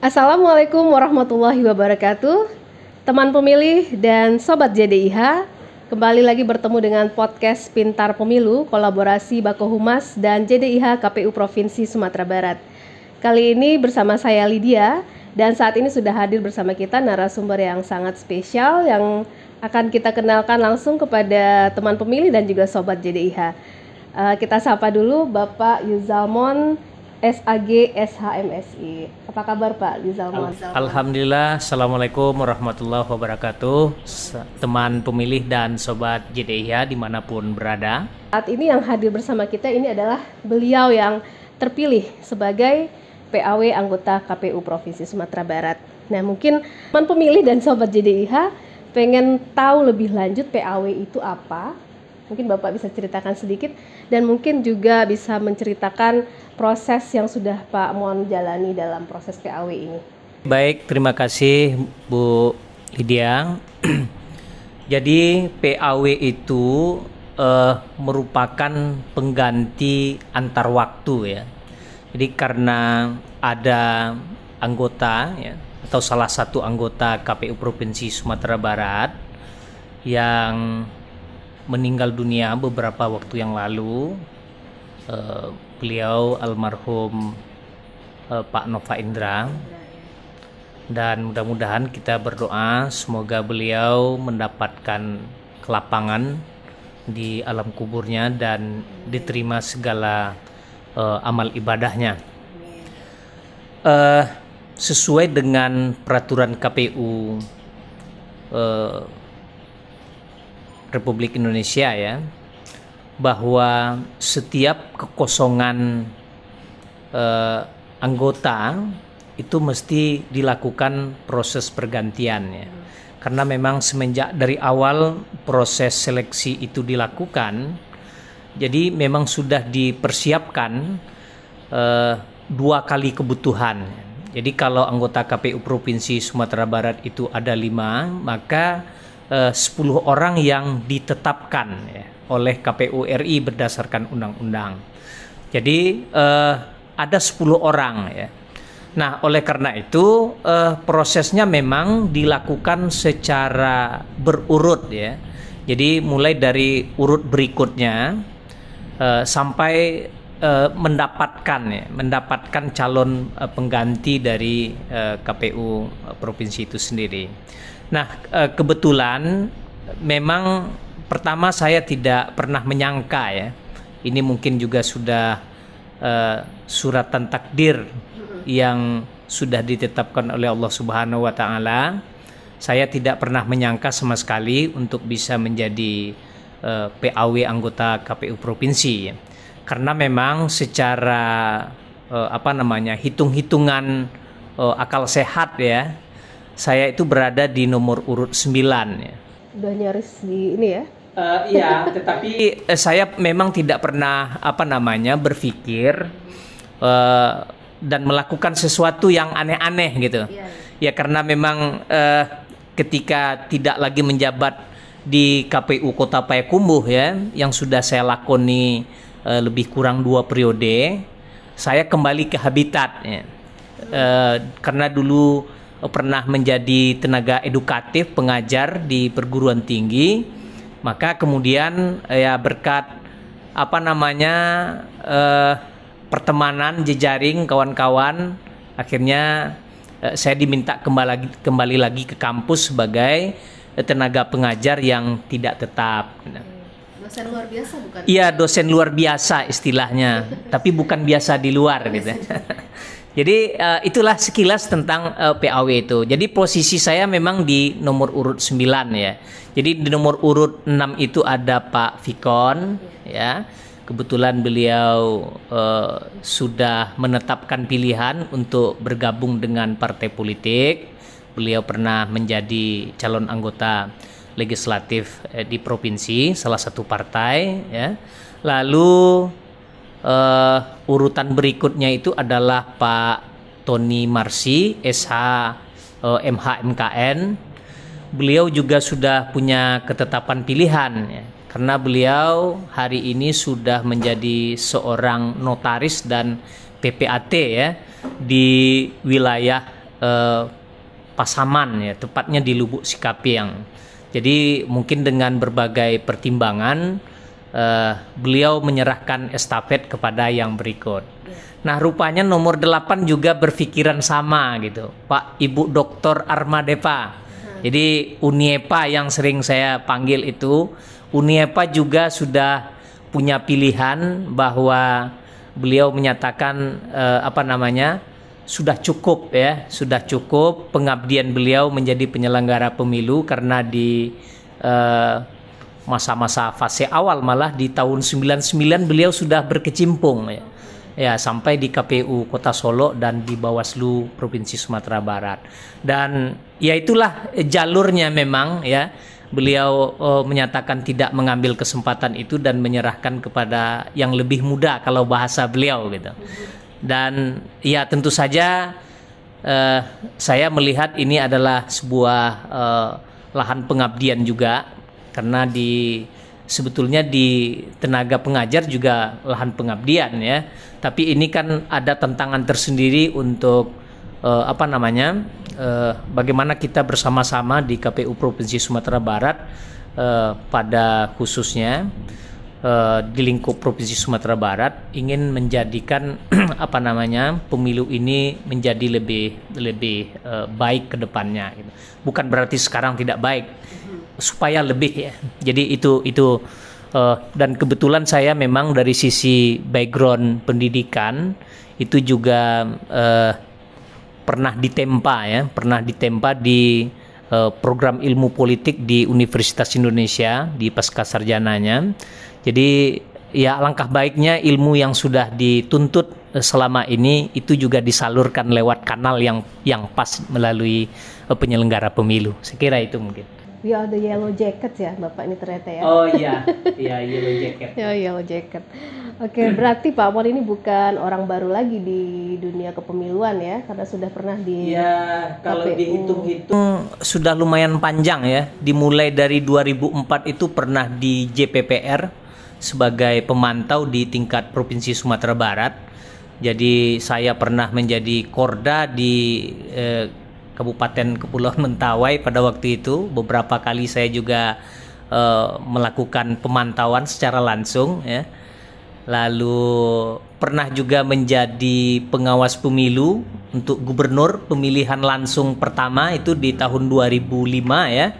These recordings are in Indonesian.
Assalamualaikum warahmatullahi wabarakatuh. Teman pemilih dan Sobat JDIH, kembali lagi bertemu dengan podcast Pintar Pemilu, kolaborasi Bako Humas dan JDIH KPU Provinsi Sumatera Barat. Kali ini bersama saya Lydia, dan saat ini sudah hadir bersama kita narasumber yang sangat spesial yang akan kita kenalkan langsung kepada teman pemilih dan juga Sobat JDIH. Kita sapa dulu Bapak Yuzalmon SAG SHMSI. Apa kabar Pak Yuzalmon? Alhamdulillah, Assalamualaikum warahmatullahi wabarakatuh. Teman pemilih dan Sobat JDIH dimanapun berada. Saat ini yang hadir bersama kita ini adalah beliau yang terpilih sebagai PAW anggota KPU Provinsi Sumatera Barat. Nah, mungkin teman pemilih dan Sobat JDIH pengen tahu lebih lanjut PAW itu apa. Mungkin Bapak bisa ceritakan sedikit dan mungkin juga bisa menceritakan proses yang sudah Pak Mon jalani dalam proses PAW ini. Baik, terima kasih Bu Lydia. Jadi PAW itu merupakan pengganti antar waktu ya. Jadi karena ada anggota ya, atau salah satu anggota KPU Provinsi Sumatera Barat yang meninggal dunia beberapa waktu yang lalu, beliau almarhum Pak Nova Indra, dan mudah-mudahan kita berdoa semoga beliau mendapatkan kelapangan di alam kuburnya dan diterima segala amal ibadahnya. Sesuai dengan peraturan KPU Republik Indonesia ya, bahwa setiap kekosongan anggota itu mesti dilakukan proses pergantian ya. Karena memang semenjak dari awal proses seleksi itu dilakukan, jadi memang sudah dipersiapkan dua kali kebutuhan. Jadi kalau anggota KPU Provinsi Sumatera Barat itu ada 5, maka 10 orang yang ditetapkan ya, oleh KPU RI berdasarkan undang-undang. Jadi ada 10 orang ya. Nah, oleh karena itu prosesnya memang dilakukan secara berurut ya. Jadi mulai dari urut berikutnya sampai mendapatkan calon pengganti dari KPU provinsi itu sendiri. Nah, kebetulan memang pertama saya tidak pernah menyangka ya. Ini mungkin juga sudah suratan takdir yang sudah ditetapkan oleh Allah Subhanahu wa taala. Saya tidak pernah menyangka sama sekali untuk bisa menjadi PAW anggota KPU provinsi. Karena memang secara hitung-hitungan akal sehat ya, saya itu berada di nomor urut 9 ya. Udah nyaris di ini ya. Iya, tetapi saya memang tidak pernah berpikir dan melakukan sesuatu yang aneh-aneh gitu. Ya karena memang ketika tidak lagi menjabat di KPU Kota Payakumbuh ya, yang sudah saya lakoni lebih kurang 2 periode, saya kembali ke habitat ya. Karena dulu pernah menjadi tenaga edukatif pengajar di perguruan tinggi, maka kemudian ya berkat pertemanan jejaring kawan-kawan, akhirnya saya diminta kembali lagi ke kampus sebagai tenaga pengajar yang tidak tetap. Dosen luar biasa bukan? Iya, dosen luar biasa istilahnya, tapi bukan biasa di luar gitu. Jadi itulah sekilas tentang PAW itu. Jadi posisi saya memang di nomor urut 9 ya. Jadi di nomor urut 6 itu ada Pak Fikon ya. Kebetulan beliau sudah menetapkan pilihan untuk bergabung dengan partai politik. Beliau pernah menjadi calon anggota legislatif di provinsi salah satu partai ya. Lalu urutan berikutnya itu adalah Pak Tony Marsi SH MHMKN. Beliau juga sudah punya ketetapan pilihan ya, karena beliau hari ini sudah menjadi seorang notaris dan PPAT ya di wilayah Pasaman ya, tepatnya di Lubuk Sikapiang. Jadi mungkin dengan berbagai pertimbangan beliau menyerahkan estafet kepada yang berikut. Nah, rupanya nomor 8 juga berpikiran sama gitu, Pak Ibu Dr. Armadepa. Jadi Uniepa yang sering saya panggil itu, Uniepa juga sudah punya pilihan bahwa beliau menyatakan sudah cukup ya, sudah cukup pengabdian beliau menjadi penyelenggara pemilu, karena di masa-masa fase awal malah di tahun 99 beliau sudah berkecimpung ya sampai di KPU Kota Solo dan di Bawaslu Provinsi Sumatera Barat. Dan ya itulah jalurnya memang ya, beliau menyatakan tidak mengambil kesempatan itu dan menyerahkan kepada yang lebih muda kalau bahasa beliau gitu. Dan ya tentu saja saya melihat ini adalah sebuah lahan pengabdian juga, karena sebetulnya di tenaga pengajar juga lahan pengabdian ya. Tapi ini kan ada tantangan tersendiri untuk bagaimana kita bersama-sama di KPU Provinsi Sumatera Barat pada khususnya di lingkup Provinsi Sumatera Barat ingin menjadikan pemilu ini menjadi lebih baik ke depannya gitu. Bukan berarti sekarang tidak baik, supaya lebih ya. Jadi itu dan kebetulan saya memang dari sisi background pendidikan itu juga pernah ditempa di program ilmu politik di Universitas Indonesia di pascasarjananya. Jadi ya alangkah baiknya ilmu yang sudah dituntut selama ini itu juga disalurkan lewat kanal yang pas melalui penyelenggara pemilu. Saya kira itu mungkin. We are the yellow jacket ya Bapak ini ternyata ya. Oh iya, yellow jacket. Ya, yellow jacket. Oke, berarti Pak Mon ini bukan orang baru lagi di dunia kepemiluan ya, karena sudah pernah di kalau KPU. dihitung-hitung sudah lumayan panjang ya. Dimulai dari 2004 itu pernah di JPPR sebagai pemantau di tingkat Provinsi Sumatera Barat. Jadi saya pernah menjadi Korda di Kabupaten Kepulauan Mentawai pada waktu itu. Beberapa kali saya juga melakukan pemantauan secara langsung ya. Lalu pernah juga menjadi pengawas pemilu untuk gubernur pemilihan langsung pertama itu di tahun 2005 ya.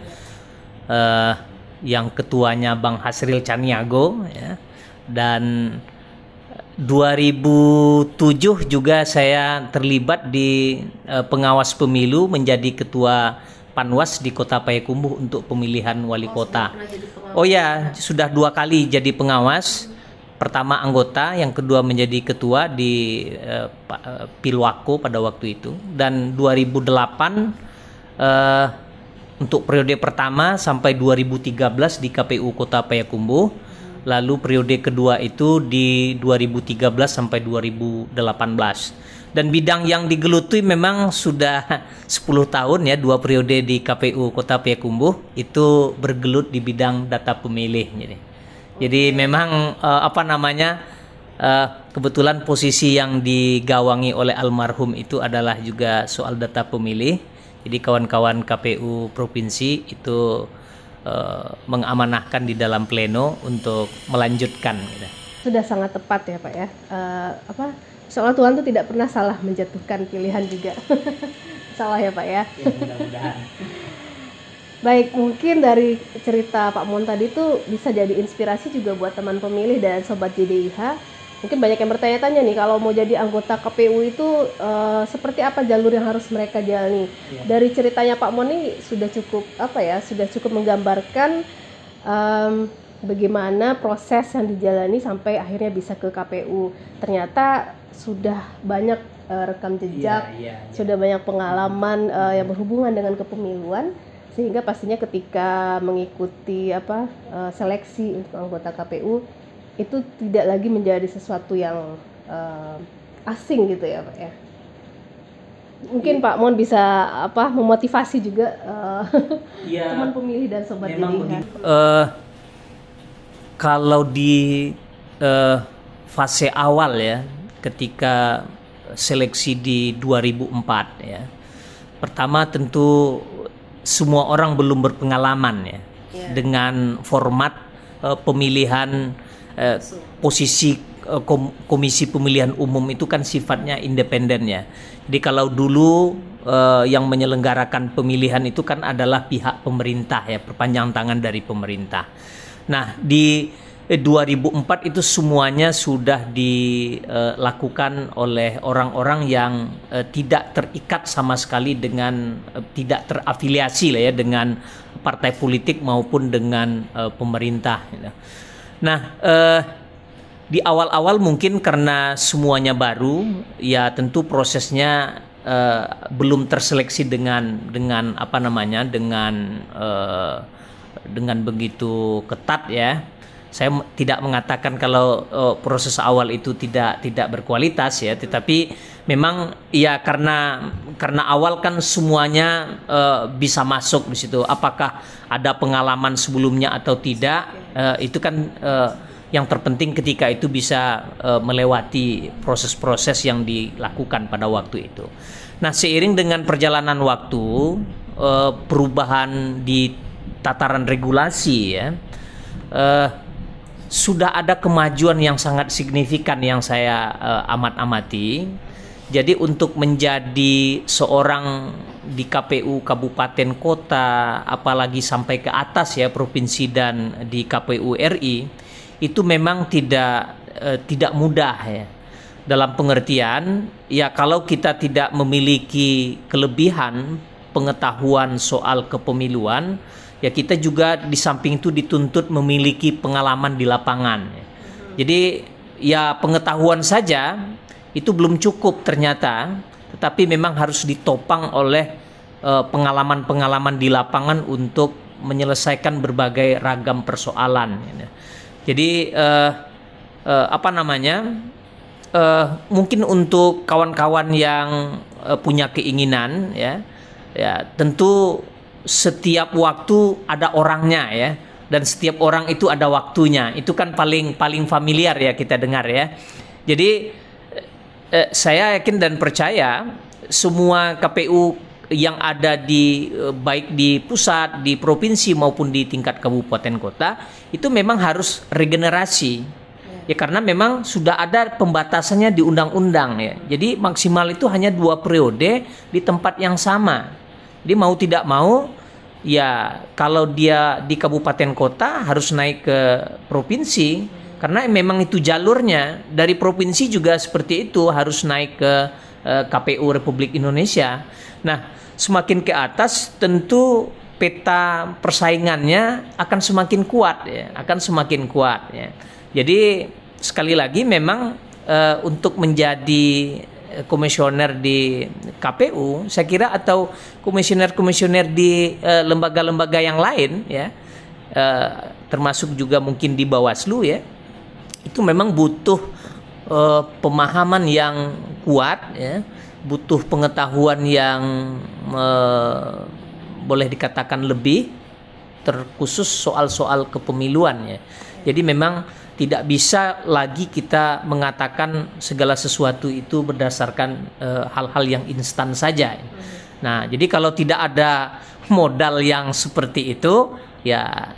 Yang ketuanya Bang Hasril Caniago ya. Dan 2007 juga saya terlibat di pengawas pemilu menjadi ketua Panwas di Kota Payakumbuh untuk pemilihan wali kota. Oh ya, sudah 2 kali jadi pengawas. Pertama anggota, yang kedua menjadi ketua di Pilwako pada waktu itu. Dan 2008 untuk periode pertama sampai 2013 di KPU Kota Payakumbuh. Lalu periode kedua itu di 2013 sampai 2018. Dan bidang yang digeluti memang sudah 10 tahun ya, 2 periode di KPU Kota Payakumbuh itu bergelut di bidang data pemilih. Jadi memang kebetulan posisi yang digawangi oleh almarhum itu adalah juga soal data pemilih. Jadi kawan-kawan KPU provinsi itu mengamanahkan di dalam pleno untuk melanjutkan. Sudah sangat tepat ya Pak ya. Soal Tuhan itu tidak pernah salah menjatuhkan pilihan juga. Salah ya Pak ya. Ya mudah-mudahan. Baik, mungkin dari cerita Pak Mon tadi itu bisa jadi inspirasi juga buat teman pemilih dan sobat JDIH. Mungkin banyak yang bertanya-tanya nih, kalau mau jadi anggota KPU itu seperti apa jalur yang harus mereka jalani. Ya. Dari ceritanya Pak Mon ini sudah cukup menggambarkan bagaimana proses yang dijalani sampai akhirnya bisa ke KPU. Ternyata sudah banyak rekam jejak, sudah banyak pengalaman yang berhubungan dengan kepemiluan, sehingga pastinya ketika mengikuti seleksi untuk anggota KPU itu tidak lagi menjadi sesuatu yang asing gitu ya Pak ya. Mungkin Pak Mon bisa memotivasi juga teman pemilih dan sobat JDIH. Kalau di fase awal ya, ketika seleksi di 2004 ya, Pertama tentu semua orang belum berpengalaman ya dengan format pemilihan posisi komisi pemilihan umum itu kan sifatnya independen ya. Jadi kalau dulu yang menyelenggarakan pemilihan itu kan adalah pihak pemerintah ya, perpanjang tangan dari pemerintah. Nah, di 2004 itu semuanya sudah dilakukan oleh orang-orang yang tidak terikat sama sekali dengan tidak terafiliasi lah ya dengan partai politik maupun dengan pemerintah. Nah, di awal-awal mungkin karena semuanya baru, ya tentu prosesnya belum terseleksi dengan apa namanya dengan begitu ketat ya. Saya tidak mengatakan kalau proses awal itu tidak berkualitas ya, tetapi memang ya karena awal kan semuanya bisa masuk di situ. Apakah ada pengalaman sebelumnya atau tidak, itu kan yang terpenting ketika itu bisa melewati proses-proses yang dilakukan pada waktu itu. Nah, seiring dengan perjalanan waktu, perubahan di tataran regulasi ya, sudah ada kemajuan yang sangat signifikan yang saya amati. Jadi untuk menjadi seorang di KPU kabupaten kota, apalagi sampai ke atas ya provinsi dan di KPU RI, itu memang tidak mudah ya. Dalam pengertian ya, kalau kita tidak memiliki kelebihan pengetahuan soal kepemiluan, ya kita juga di samping itu dituntut memiliki pengalaman di lapangan. Jadi ya pengetahuan saja itu belum cukup ternyata, tetapi memang harus ditopang oleh pengalaman-pengalaman di lapangan untuk menyelesaikan berbagai ragam persoalan. Jadi mungkin untuk kawan-kawan yang punya keinginan ya tentu setiap waktu ada orangnya ya, dan setiap orang itu ada waktunya. Itu kan paling familiar ya kita dengar ya. Jadi saya yakin dan percaya semua KPU yang ada baik di pusat, di provinsi maupun di tingkat kabupaten kota itu memang harus regenerasi. Ya karena memang sudah ada pembatasannya di undang-undang ya. Jadi maksimal itu hanya 2 periode di tempat yang sama. Jadi mau tidak mau ya kalau dia di kabupaten kota harus naik ke provinsi karena memang itu jalurnya. Dari provinsi juga seperti itu harus naik ke KPU Republik Indonesia. Nah, semakin ke atas tentu peta persaingannya akan semakin kuat ya, Jadi sekali lagi memang untuk menjadi komisioner di KPU, saya kira atau komisioner di lembaga-lembaga yang lain ya, termasuk juga mungkin di Bawaslu ya, itu memang butuh pemahaman yang kuat ya, butuh pengetahuan yang boleh dikatakan lebih terkhusus soal-soal kepemiluan ya. Jadi memang tidak bisa lagi kita mengatakan segala sesuatu itu berdasarkan hal-hal yang instan saja. Nah, jadi kalau tidak ada modal yang seperti itu ya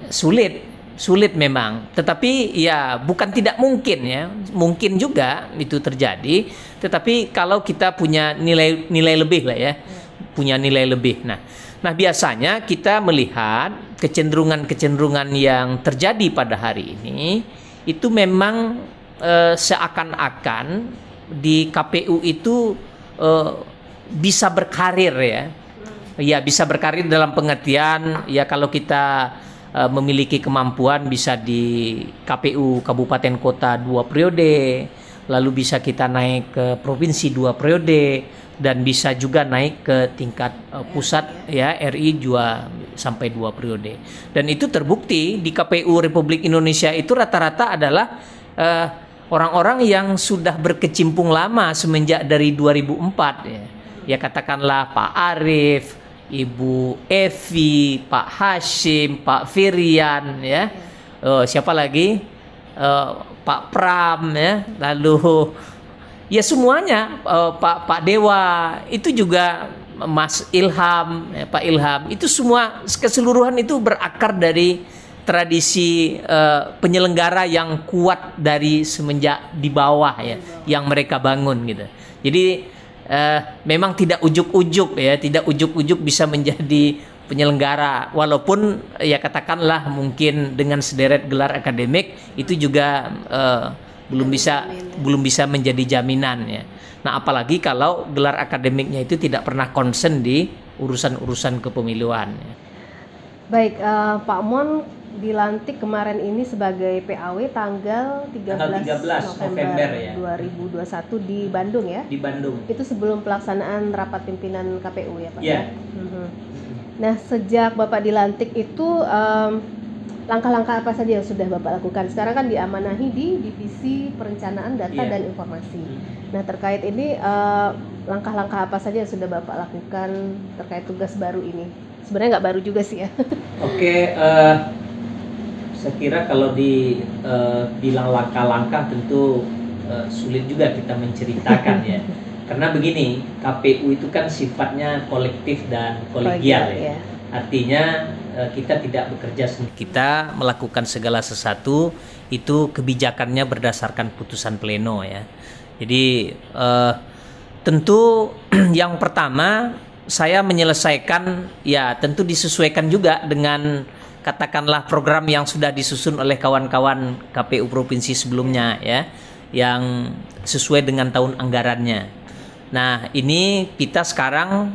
sulit memang. Tetapi ya bukan tidak mungkin ya, mungkin juga itu terjadi. Tetapi kalau kita punya nilai lebih lah ya, punya nilai lebih. Nah biasanya kita melihat kecenderungan yang terjadi pada hari ini itu memang seakan-akan di KPU itu bisa berkarir ya. Ya bisa berkarir dalam pengertian ya kalau kita memiliki kemampuan bisa di KPU kabupaten kota 2 periode, lalu bisa kita naik ke provinsi 2 periode, dan bisa juga naik ke tingkat pusat ya RI juga sampai 2 periode. Dan itu terbukti di KPU Republik Indonesia itu rata-rata adalah orang-orang yang sudah berkecimpung lama semenjak dari 2004 ya. Ya katakanlah Pak Arief, Ibu Evi, Pak Hashim, Pak Firian ya. Siapa lagi? Pak Pram ya. Lalu ya semuanya Pak Dewa itu juga Mas Ilham, Pak Ilham, itu semua keseluruhan itu berakar dari tradisi penyelenggara yang kuat dari semenjak di bawah ya, yang mereka bangun gitu. Jadi memang tidak ujuk-ujuk ya, tidak ujuk-ujuk bisa menjadi penyelenggara, walaupun ya katakanlah mungkin dengan sederet gelar akademik itu juga belum bisa menjadi jaminan ya. Nah, apalagi kalau gelar akademiknya itu tidak pernah konsen di urusan-urusan kepemiluan. Baik, Pak Mon dilantik kemarin ini sebagai PAW tanggal 13 November ya. 2021 di Bandung ya? Di Bandung. Itu sebelum pelaksanaan rapat pimpinan KPU ya Pak? Ya. Nah, sejak Bapak dilantik itu langkah-langkah apa saja yang sudah Bapak lakukan? Sekarang kan diamanahi di Divisi Perencanaan Data dan Informasi. Nah, terkait ini langkah-langkah apa saja yang sudah Bapak lakukan terkait tugas baru ini? Sebenarnya nggak baru juga sih ya. Oke, saya kira kalau bilang langkah-langkah tentu sulit juga kita menceritakan ya. Karena begini, KPU itu kan sifatnya kolektif dan kolegial ya. Artinya kita tidak bekerja sendiri. Kita melakukan segala sesuatu itu kebijakannya berdasarkan putusan pleno ya. Jadi tentu yang pertama saya menyelesaikan ya tentu disesuaikan juga dengan katakanlah program yang sudah disusun oleh kawan-kawan KPU provinsi sebelumnya ya, yang sesuai dengan tahun anggarannya. Nah, ini kita sekarang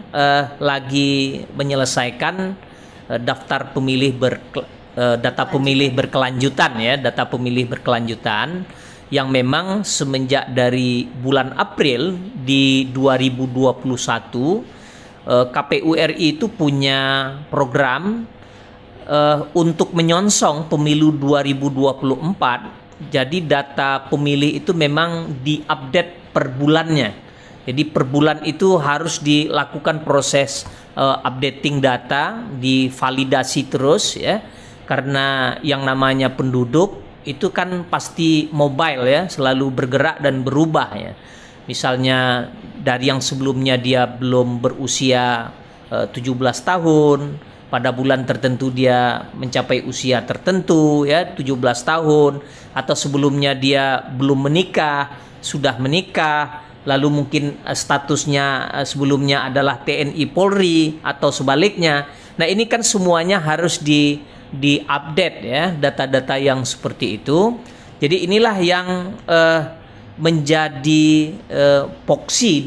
lagi menyelesaikan daftar pemilih data pemilih berkelanjutan ya, data pemilih berkelanjutan yang memang semenjak dari bulan April di 2021 KPU RI itu punya program untuk menyongsong pemilu 2024. Jadi data pemilih itu memang diupdate per bulannya. Jadi per bulan itu harus dilakukan proses updating data, divalidasi terus ya. Karena yang namanya penduduk itu kan pasti mobile ya, selalu bergerak dan berubah ya. Misalnya dari yang sebelumnya dia belum berusia 17 tahun, pada bulan tertentu dia mencapai usia tertentu ya, 17 tahun, atau sebelumnya dia belum menikah, sudah menikah, lalu mungkin statusnya sebelumnya adalah TNI Polri atau sebaliknya. Nah, ini kan semuanya harus di-update ya, data-data yang seperti itu. Jadi inilah yang menjadi poksi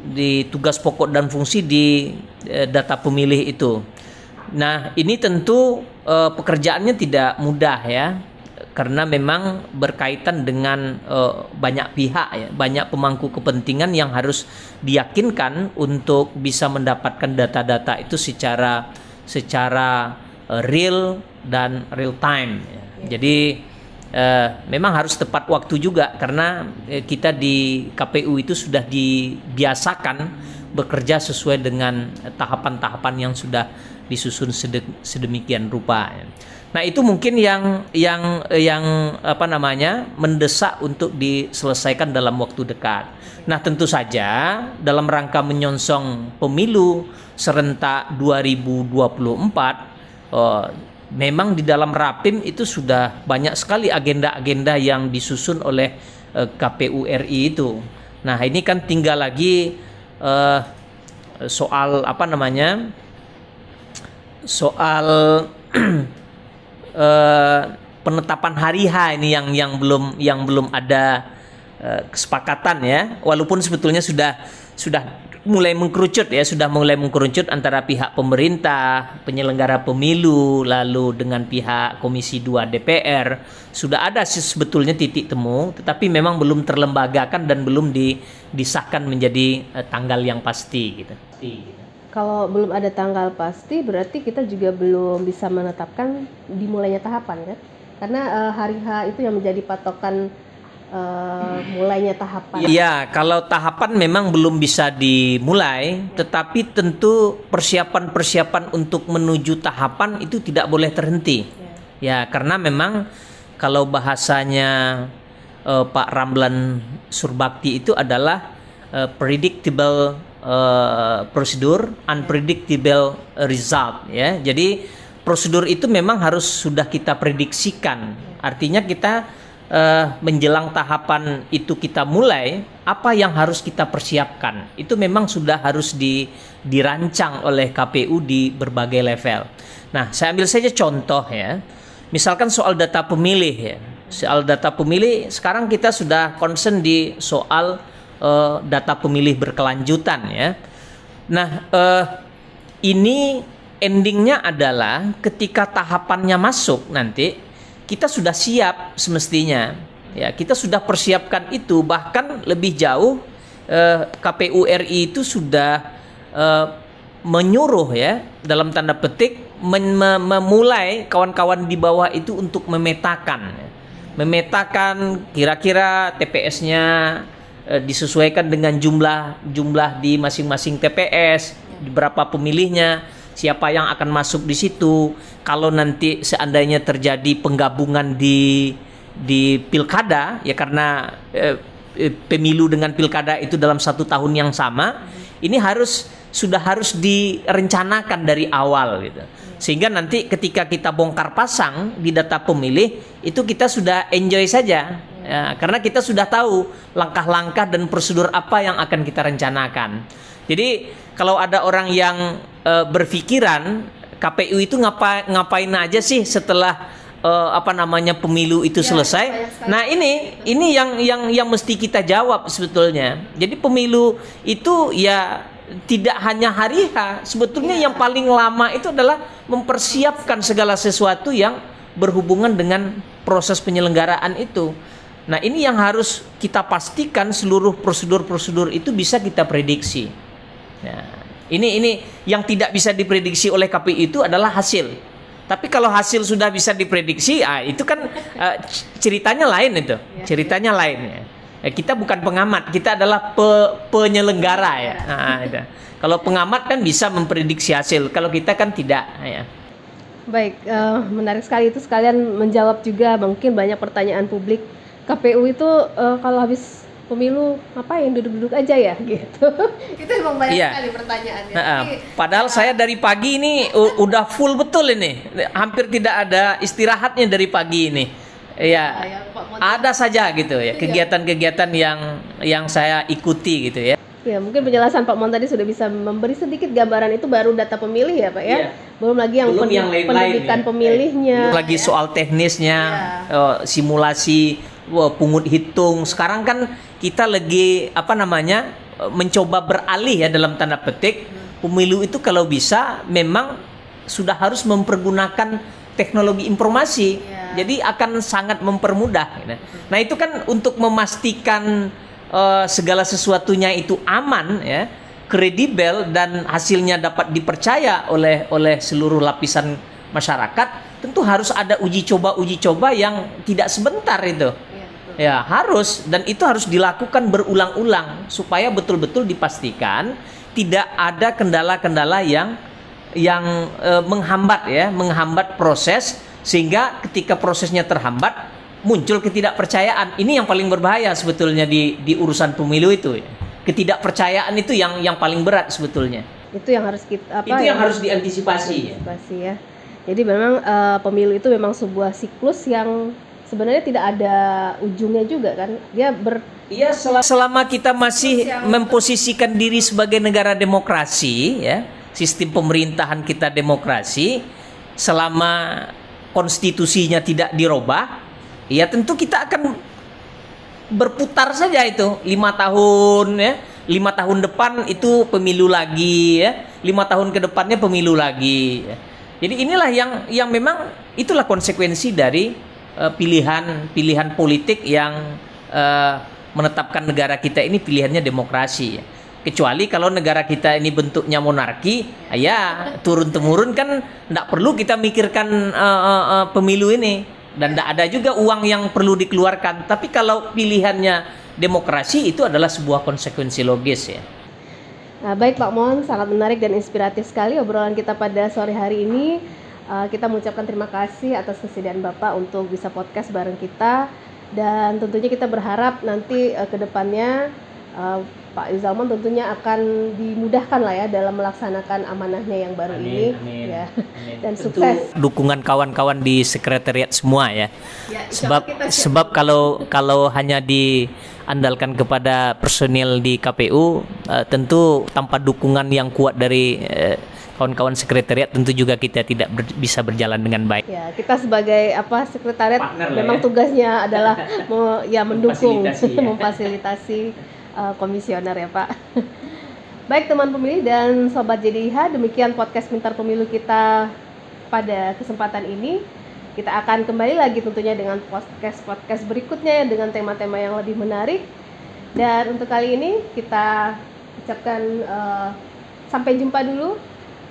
di tugas pokok dan fungsi di data pemilih itu. Nah, ini tentu pekerjaannya tidak mudah ya, karena memang berkaitan dengan banyak pihak ya, banyak pemangku kepentingan yang harus diyakinkan untuk bisa mendapatkan data-data itu secara real dan real time ya. Jadi memang harus tepat waktu juga, karena kita di KPU itu sudah dibiasakan bekerja sesuai dengan tahapan-tahapan yang sudah disusun sedemikian rupa. Nah, itu mungkin yang apa namanya mendesak untuk diselesaikan dalam waktu dekat. Nah, tentu saja dalam rangka menyongsong pemilu serentak 2024, memang di dalam Rapim itu sudah banyak sekali agenda-agenda yang disusun oleh KPU RI itu. Nah, ini kan tinggal lagi soal apa namanya, soal penetapan hari H ini yang belum ada kesepakatan ya, walaupun sebetulnya sudah mulai mengkerucut ya, antara pihak pemerintah, penyelenggara pemilu, lalu dengan pihak Komisi 2 DPR. Sudah ada sih sebetulnya titik temu, tetapi memang belum terlembagakan dan belum disahkan menjadi tanggal yang pasti gitu. Kalau belum ada tanggal pasti, berarti kita juga belum bisa menetapkan dimulainya tahapan kan? Karena hari H itu yang menjadi patokan mulainya tahapan. Iya, kalau tahapan memang belum bisa dimulai, tetapi tentu persiapan untuk menuju tahapan itu tidak boleh terhenti. Ya, karena memang kalau bahasanya Pak Ramlan Surbakti itu adalah predictable prosedur, unpredictable result ya. Jadi prosedur itu memang harus sudah kita prediksikan. Artinya kita menjelang tahapan itu kita mulai, apa yang harus kita persiapkan itu memang sudah harus dirancang oleh KPU di berbagai level. Nah, saya ambil saja contoh ya, misalkan soal data pemilih ya. Soal data pemilih sekarang kita sudah concern di soal data pemilih berkelanjutan ya. Nah, ini endingnya adalah ketika tahapannya masuk nanti kita sudah siap semestinya ya, kita sudah persiapkan itu, bahkan lebih jauh KPU RI itu sudah menyuruh ya dalam tanda petik memulai kawan-kawan di bawah itu untuk memetakan kira-kira TPS-nya disesuaikan dengan jumlah di masing-masing TPS, berapa pemilihnya, siapa yang akan masuk di situ. Kalau nanti seandainya terjadi penggabungan di pilkada ya, karena pemilu dengan pilkada itu dalam 1 tahun yang sama, ini sudah harus direncanakan dari awal gitu. Sehingga nanti ketika kita bongkar pasang di data pemilih itu kita sudah enjoy saja ya, karena kita sudah tahu langkah-langkah dan prosedur apa yang akan kita rencanakan. Jadi kalau ada orang yang berpikiran KPU itu ngapain aja sih setelah pemilu itu selesai. Nah, ini yang mesti kita jawab sebetulnya. Jadi pemilu itu ya tidak hanya hari H, sebetulnya yang paling lama itu adalah mempersiapkan segala sesuatu yang berhubungan dengan proses penyelenggaraan itu. Nah, ini yang harus kita pastikan seluruh prosedur-prosedur itu bisa kita prediksi. Nah, ini yang tidak bisa diprediksi oleh KPU itu adalah hasil. Tapi kalau hasil sudah bisa diprediksi, itu kan ceritanya lain itu. Ceritanya lain ya. Kita bukan pengamat, kita adalah penyelenggara ya. Nah, itu. Kalau pengamat kan bisa memprediksi hasil, kalau kita kan tidak ya. Baik, menarik sekali itu, sekalian menjawab juga mungkin banyak pertanyaan publik. KPU itu kalau habis pemilu ngapain, duduk-duduk aja ya gitu. Itu emang banyak sekali pertanyaannya. Padahal saya dari pagi ini udah full betul ini, hampir tidak ada istirahatnya dari pagi ini. Ya, ada saja gitu ya kegiatan-kegiatan yang saya ikuti gitu ya. Ya, mungkin penjelasan Pak Mon tadi sudah bisa memberi sedikit gambaran, itu baru data pemilih ya Pak ya. Iya. Belum lagi yang pendidikan pemilihnya. Belum lagi soal teknisnya, simulasi pungut hitung. Sekarang kan kita lagi mencoba beralih ya dalam tanda petik. Pemilu itu kalau bisa memang sudah harus mempergunakan teknologi informasi. Jadi akan sangat mempermudah. Nah, itu kan untuk memastikan segala sesuatunya itu aman ya, kredibel, dan hasilnya dapat dipercaya oleh seluruh lapisan masyarakat. Tentu harus ada uji coba yang tidak sebentar itu. Ya, harus, dan itu harus dilakukan berulang-ulang supaya betul-betul dipastikan tidak ada kendala-kendala yang menghambat proses, sehingga ketika prosesnya terhambat muncul ketidakpercayaan. Ini yang paling berbahaya sebetulnya di urusan pemilu itu. Ketidakpercayaan itu yang paling berat sebetulnya. Itu yang harus harus diantisipasi ya. Jadi memang pemilu itu memang sebuah siklus yang sebenarnya tidak ada ujungnya juga kan. Selama kita masih memposisikan diri sebagai negara demokrasi ya, sistem pemerintahan kita demokrasi, selama konstitusinya tidak dirubah, ya tentu kita akan berputar saja itu 5 tahun ya. 5 tahun depan itu pemilu lagi ya. 5 tahun ke depannya pemilu lagi ya. Jadi inilah yang memang itulah konsekuensi dari pilihan politik yang menetapkan negara kita ini pilihannya demokrasi ya. Kecuali kalau negara kita ini bentuknya monarki, ya turun-temurun kan tidak perlu kita mikirkan pemilu ini, dan tidak ada juga uang yang perlu dikeluarkan. Tapi kalau pilihannya demokrasi, itu adalah sebuah konsekuensi logis ya. Nah, baik Pak Mon, sangat menarik dan inspiratif sekali obrolan kita pada sore hari ini. Kita mengucapkan terima kasih atas kesediaan Bapak untuk bisa podcast bareng kita, dan tentunya kita berharap nanti ke depannya Pak Izalman tentunya akan dimudahkan lah ya dalam melaksanakan amanahnya yang baru ini. Amin. Ya. Amin. Dan Tentu sukses. Dukungan kawan-kawan di sekretariat semua ya. Sebab kalau hanya diandalkan kepada personil di KPU, tentu tanpa dukungan yang kuat dari kawan-kawan sekretariat tentu juga kita tidak bisa berjalan dengan baik. Ya, kita sebagai sekretariat Partner memang ya. tugasnya adalah mendukung, Memfasilitasi, ya. memfasilitasi komisioner ya Pak. Baik teman pemilih dan sobat JDIH, demikian podcast Pintar Pemilu kita pada kesempatan ini. Kita akan kembali lagi tentunya dengan podcast berikutnya dengan tema-tema yang lebih menarik. Dan untuk kali ini kita ucapkan sampai jumpa dulu.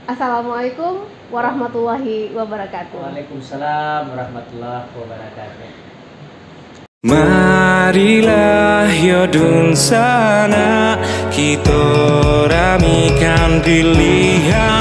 Assalamualaikum warahmatullahi wabarakatuh. Waalaikumsalam warahmatullahi wabarakatuh. Marilah yodun sana kita ramikan pilihan